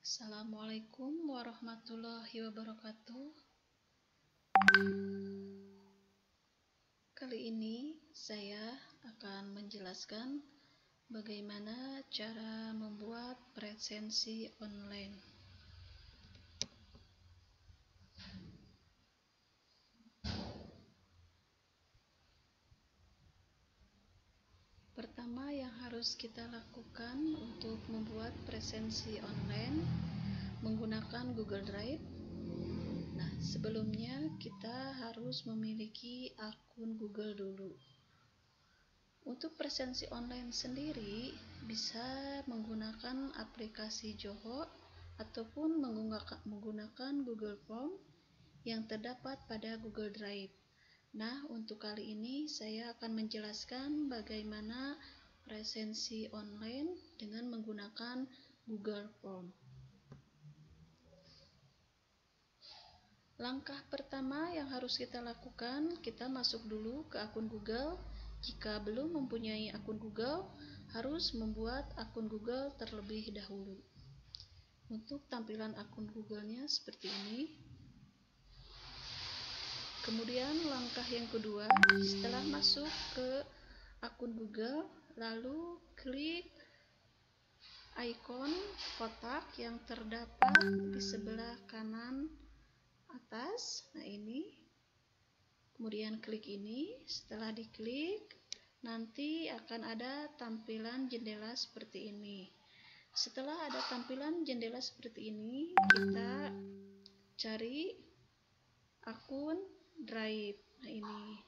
Assalamualaikum warahmatullahi wabarakatuh. Kali ini saya akan menjelaskan bagaimana cara membuat presensi online. Pertama yang harus kita lakukan untuk membuat presensi online menggunakan Google Drive. Nah, sebelumnya kita harus memiliki akun Google dulu. Untuk presensi online sendiri bisa menggunakan aplikasi Zoho ataupun menggunakan Google Form yang terdapat pada Google Drive. Nah, untuk kali ini saya akan menjelaskan bagaimana presensi online dengan menggunakan Google Form. Langkah pertama yang harus kita lakukan, kita masuk dulu ke akun Google. Jika belum mempunyai akun Google, harus membuat akun Google terlebih dahulu. Untuk tampilan akun Google-nya seperti ini. Kemudian langkah yang kedua, setelah masuk ke akun Google, lalu klik ikon kotak yang terdapat di sebelah kanan atas. Nah, ini. Kemudian klik ini. Setelah diklik, nanti akan ada tampilan jendela seperti ini. Setelah ada tampilan jendela seperti ini, kita cari akun Drive. Nah, ini.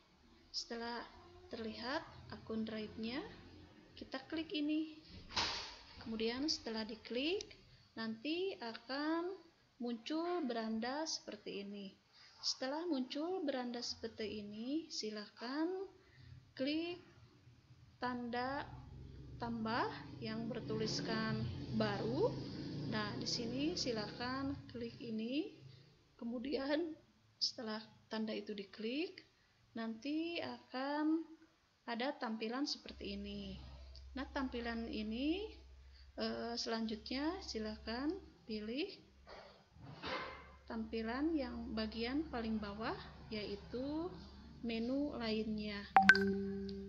Setelah terlihat akun Drive-nya, kita klik ini. Kemudian setelah diklik, nanti akan muncul beranda seperti ini. Setelah muncul beranda seperti ini, silakan klik tanda tambah yang bertuliskan baru. Nah, di sini silakan klik ini. Kemudian setelah tanda itu diklik, nanti akan ada tampilan seperti ini. Nah, tampilan ini selanjutnya silakan pilih tampilan yang bagian paling bawah, yaitu menu lainnya.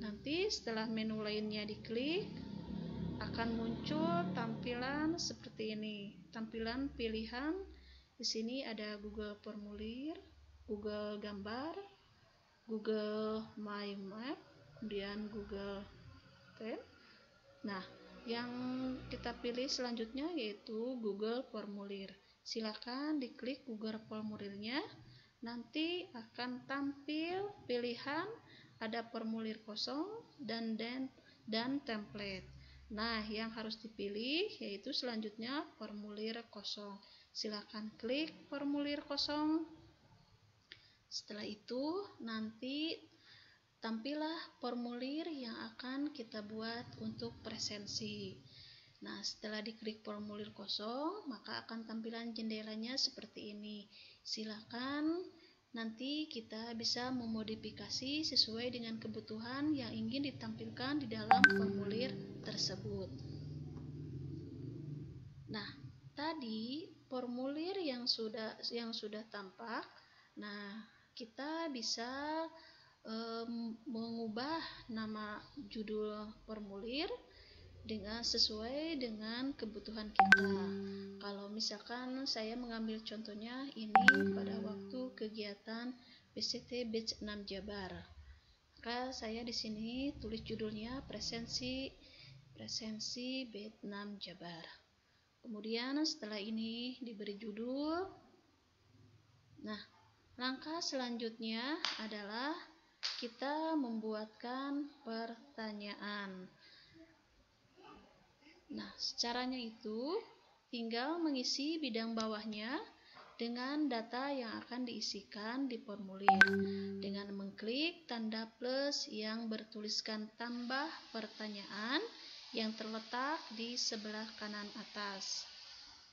Nanti setelah menu lainnya diklik, akan muncul tampilan seperti ini. Tampilan pilihan. Di sini ada Google Formulir, Google Gambar, Google My Map, kemudian Google Ten. Nah, yang kita pilih selanjutnya yaitu Google Formulir. Silakan diklik Google Formulirnya. Nanti akan tampil pilihan ada formulir kosong dan template. Nah, yang harus dipilih yaitu selanjutnya formulir kosong. Silakan klik formulir kosong. Setelah itu nanti tampillah formulir yang akan kita buat untuk presensi. Nah, setelah diklik formulir kosong, maka akan tampilan jendelanya seperti ini. Silakan nanti kita bisa memodifikasi sesuai dengan kebutuhan yang ingin ditampilkan di dalam formulir tersebut. Nah, tadi formulir yang sudah tampak. Nah, kita bisa mengubah nama judul formulir sesuai dengan kebutuhan kita. Kalau misalkan saya mengambil contohnya ini pada waktu kegiatan PCT Batch 6 Jabar, maka saya di sini tulis judulnya presensi Batch 6 Jabar. Kemudian setelah ini diberi judul. Nah, langkah selanjutnya adalah kita membuatkan pertanyaan. Nah, caranya itu tinggal mengisi bidang bawahnya dengan data yang akan diisikan di formulir dengan mengklik tanda plus yang bertuliskan tambah pertanyaan yang terletak di sebelah kanan atas.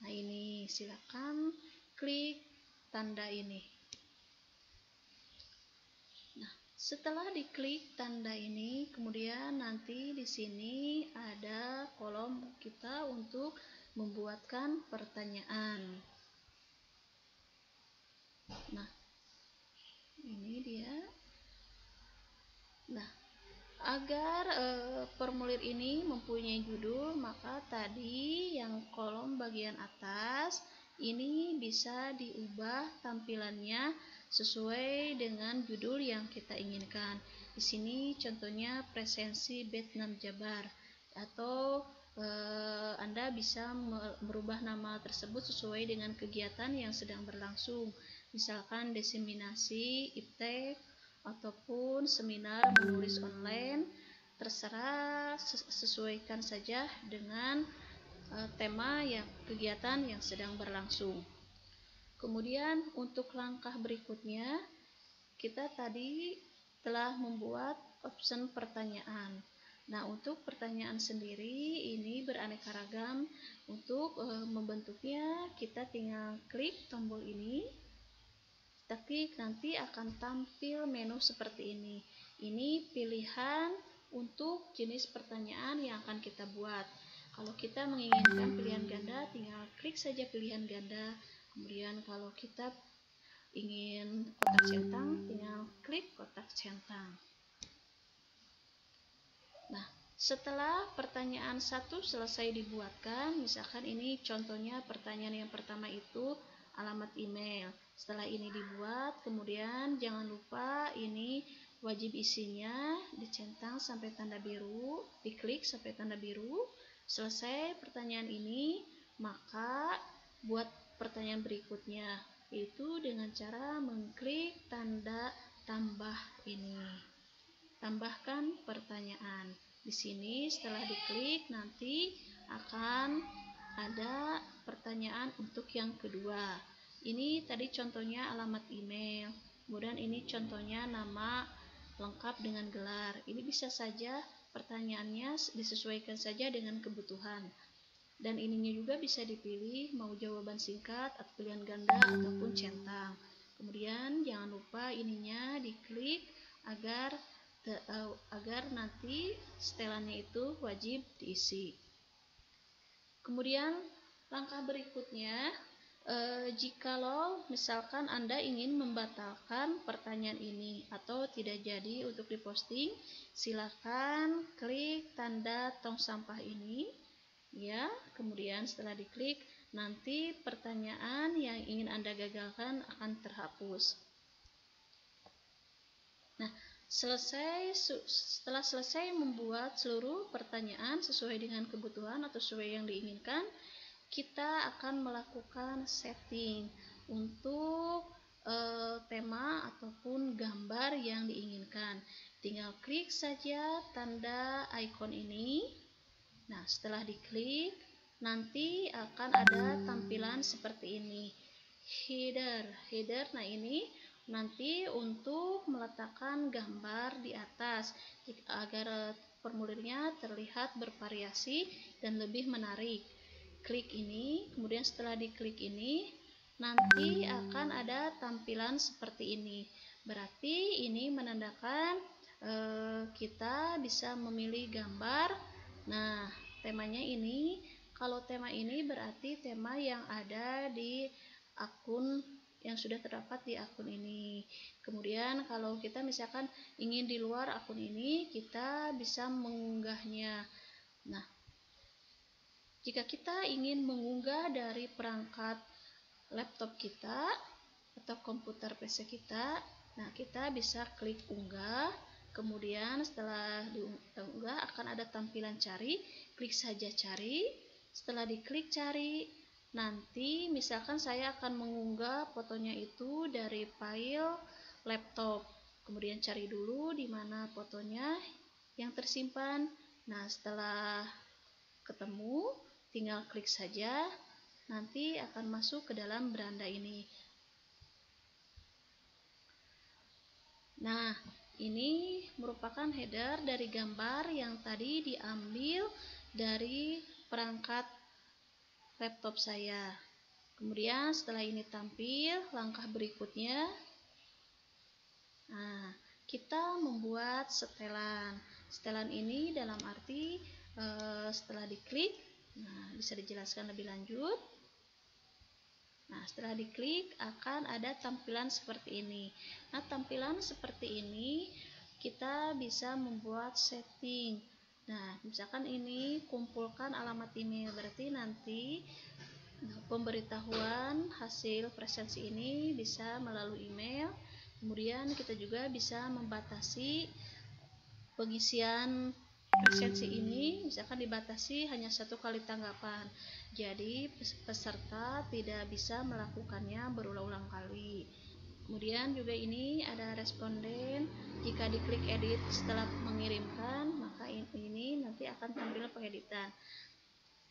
Nah, ini silakan klik tanda ini. Nah, setelah diklik tanda ini, kemudian nanti di sini ada kolom kita untuk membuatkan pertanyaan. Nah, ini dia. Nah, agar formulir ini mempunyai judul, maka tadi yang kolom bagian atas ini bisa diubah tampilannya sesuai dengan judul yang kita inginkan. Di sini contohnya presensi B6 Jabar, atau Anda bisa merubah nama tersebut sesuai dengan kegiatan yang sedang berlangsung, misalkan diseminasi, iptek, ataupun seminar menulis online. Terserah, sesuaikan saja dengan tema yang kegiatan yang sedang berlangsung. Kemudian untuk langkah berikutnya, kita tadi telah membuat option pertanyaan. Nah, untuk pertanyaan sendiri ini beraneka ragam. Untuk membentuknya, kita tinggal klik tombol ini. Kita klik, nanti akan tampil menu seperti ini. Ini pilihan untuk jenis pertanyaan yang akan kita buat. Kalau kita menginginkan pilihan ganda, tinggal klik saja pilihan ganda. Kemudian kalau kita ingin kotak centang, tinggal klik kotak centang. Nah, setelah pertanyaan satu selesai dibuatkan, misalkan ini contohnya pertanyaan yang pertama itu alamat email. Setelah ini dibuat, kemudian jangan lupa ini wajib isinya dicentang sampai tanda biru, diklik sampai tanda biru. Selesai pertanyaan ini, maka buat pertanyaan berikutnya, yaitu dengan cara mengklik tanda tambah ini. Tambahkan pertanyaan. Di sini setelah diklik nanti akan ada pertanyaan untuk yang kedua. Ini tadi contohnya alamat email. Kemudian ini contohnya nama lengkap dengan gelar. Ini bisa saja pertanyaannya disesuaikan saja dengan kebutuhan. Dan ininya juga bisa dipilih mau jawaban singkat atau pilihan ganda ataupun centang. Kemudian jangan lupa ininya diklik agar nanti setelannya itu wajib diisi. Kemudian langkah berikutnya, jikalau misalkan Anda ingin membatalkan pertanyaan ini atau tidak jadi untuk diposting, silakan klik tanda tong sampah ini, ya. Kemudian setelah diklik, nanti pertanyaan yang ingin Anda gagalkan akan terhapus. Nah, setelah selesai membuat seluruh pertanyaan sesuai dengan kebutuhan atau sesuai yang diinginkan, kita akan melakukan setting untuk tema ataupun gambar yang diinginkan. Tinggal klik saja tanda icon ini. Nah, setelah diklik, nanti akan ada tampilan seperti ini. Header. Nah, ini nanti untuk meletakkan gambar di atas agar formulirnya terlihat bervariasi dan lebih menarik. Klik ini, kemudian setelah diklik ini nanti akan ada tampilan seperti ini. Berarti ini menandakan kita bisa memilih gambar. Nah, temanya ini, kalau tema ini berarti tema yang ada di akun yang sudah terdapat di akun ini. Kemudian kalau kita misalkan ingin di luar akun ini, kita bisa mengunggahnya. Nah, jika kita ingin mengunggah dari perangkat laptop kita atau komputer PC kita, nah kita bisa klik unggah. Kemudian setelah diunggah akan ada tampilan cari, klik saja cari. Setelah diklik cari, nanti misalkan saya akan mengunggah fotonya itu dari file laptop. Kemudian cari dulu di mana fotonya yang tersimpan. Nah, setelah ketemu, tinggal klik saja. Nanti akan masuk ke dalam beranda ini. Nah, ini merupakan header dari gambar yang tadi diambil dari perangkat laptop saya. Kemudian setelah ini tampil, langkah berikutnya, nah, kita membuat setelan. Setelan ini dalam arti setelah diklik, Nah, bisa dijelaskan lebih lanjut. Nah, setelah diklik akan ada tampilan seperti ini. Nah, tampilan seperti ini kita bisa membuat setting. Nah, misalkan ini kumpulkan alamat email, berarti nanti pemberitahuan hasil presensi ini bisa melalui email. Kemudian kita juga bisa membatasi pengisian presensi ini, misalkan dibatasi hanya 1 kali tanggapan. Jadi peserta tidak bisa melakukannya berulang-ulang kali. Kemudian juga ini ada responden. Jika diklik edit setelah mengirimkan, maka ini nanti akan tampil pengeditan.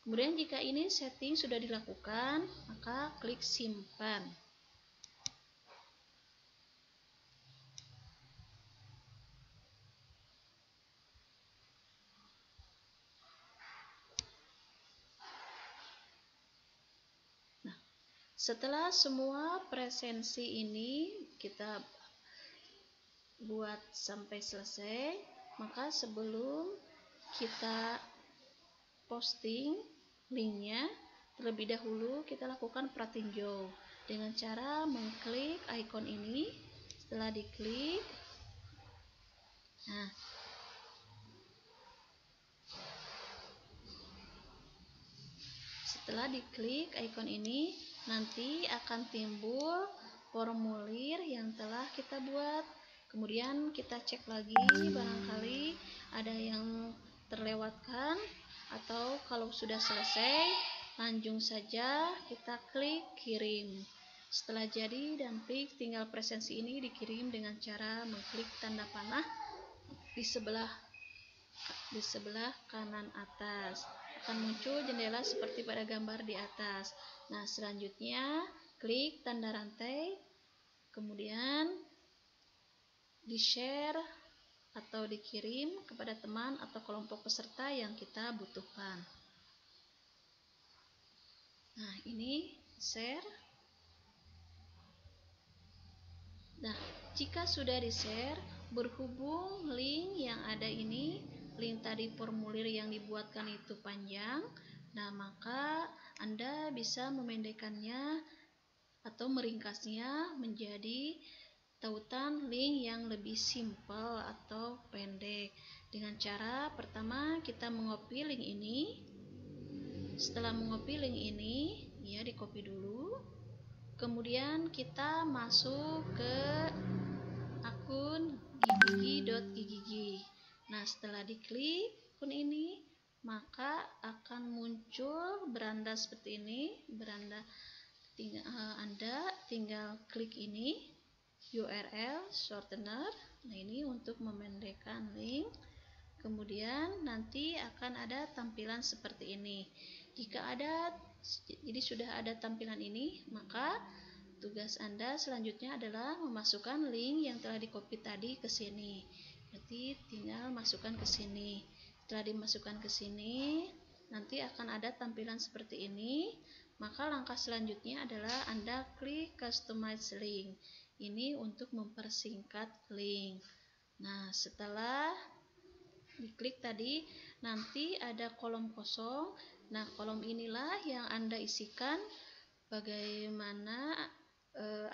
Kemudian jika ini setting sudah dilakukan, maka klik simpan. Nah, setelah semua presensi ini kita buat sampai selesai, maka sebelum kita posting linknya, terlebih dahulu kita lakukan pratinjau dengan cara mengklik icon ini. Setelah diklik, nah, setelah diklik icon ini, nanti akan timbul formulir yang telah kita buat. Kemudian kita cek lagi, barangkali ada yang terlewatkan, atau kalau sudah selesai, lanjut saja kita klik kirim. Setelah jadi dan klik, tinggal presensi ini dikirim dengan cara mengklik tanda panah di sebelah kanan atas. Akan muncul jendela seperti pada gambar di atas. Nah, selanjutnya klik tanda rantai, kemudian di-share atau dikirim kepada teman atau kelompok peserta yang kita butuhkan. Nah, ini share. Nah, jika sudah di-share, berhubung link yang ada ini, link tadi formulir yang dibuatkan itu panjang, nah maka Anda bisa memendekkannya atau meringkasnya menjadi tautan link yang lebih simpel atau pendek. Dengan cara pertama kita mengcopy link ini. Setelah mengcopy link ini, ya di-copy dulu. Kemudian kita masuk ke akun gigigi.gigigi. Nah, setelah diklik akun ini, maka akan muncul beranda seperti ini. Beranda Anda tinggal klik ini, URL shortener. Nah, ini untuk memendekkan link. Kemudian nanti akan ada tampilan seperti ini. Jadi sudah ada tampilan ini, maka tugas Anda selanjutnya adalah memasukkan link yang telah di-copy tadi ke sini. Berarti tinggal masukkan ke sini. Setelah dimasukkan ke sini, nanti akan ada tampilan seperti ini. Maka langkah selanjutnya adalah Anda klik customize link. Ini untuk mempersingkat link. Nah, setelah diklik tadi, nanti ada kolom kosong. Nah, kolom inilah yang Anda isikan bagaimana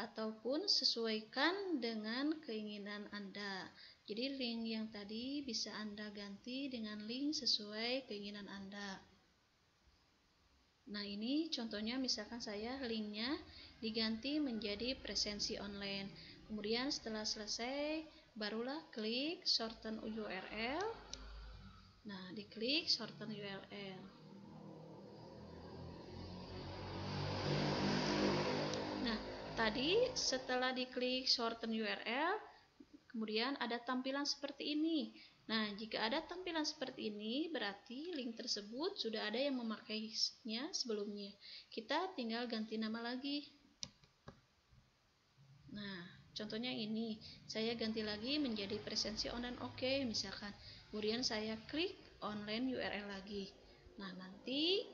ataupun sesuaikan dengan keinginan Anda. Jadi link yang tadi bisa Anda ganti dengan link sesuai keinginan Anda. Nah, ini contohnya, misalkan saya linknya diganti menjadi presensi online. Kemudian setelah selesai, barulah klik shorten URL. Nah, diklik shorten URL. Nah, tadi setelah diklik shorten URL, kemudian ada tampilan seperti ini. Nah, jika ada tampilan seperti ini, berarti link tersebut sudah ada yang memakainya sebelumnya. Kita tinggal ganti nama lagi. Nah, contohnya ini, saya ganti lagi menjadi presensi online oke, misalkan. Kemudian saya klik online URL lagi. Nah, nanti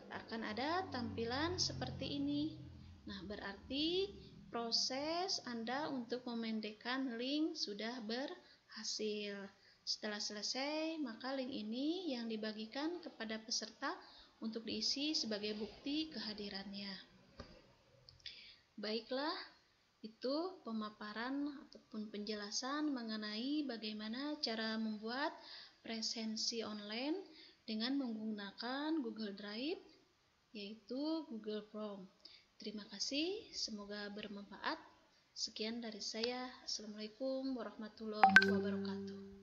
akan ada tampilan seperti ini. Nah, berarti proses Anda untuk memendekkan link sudah berhasil. Setelah selesai, maka link ini yang dibagikan kepada peserta untuk diisi sebagai bukti kehadirannya. Baiklah, itu pemaparan ataupun penjelasan mengenai bagaimana cara membuat presensi online dengan menggunakan Google Drive, yaitu Google Form. Terima kasih, semoga bermanfaat. Sekian dari saya. Assalamualaikum warahmatullahi wabarakatuh.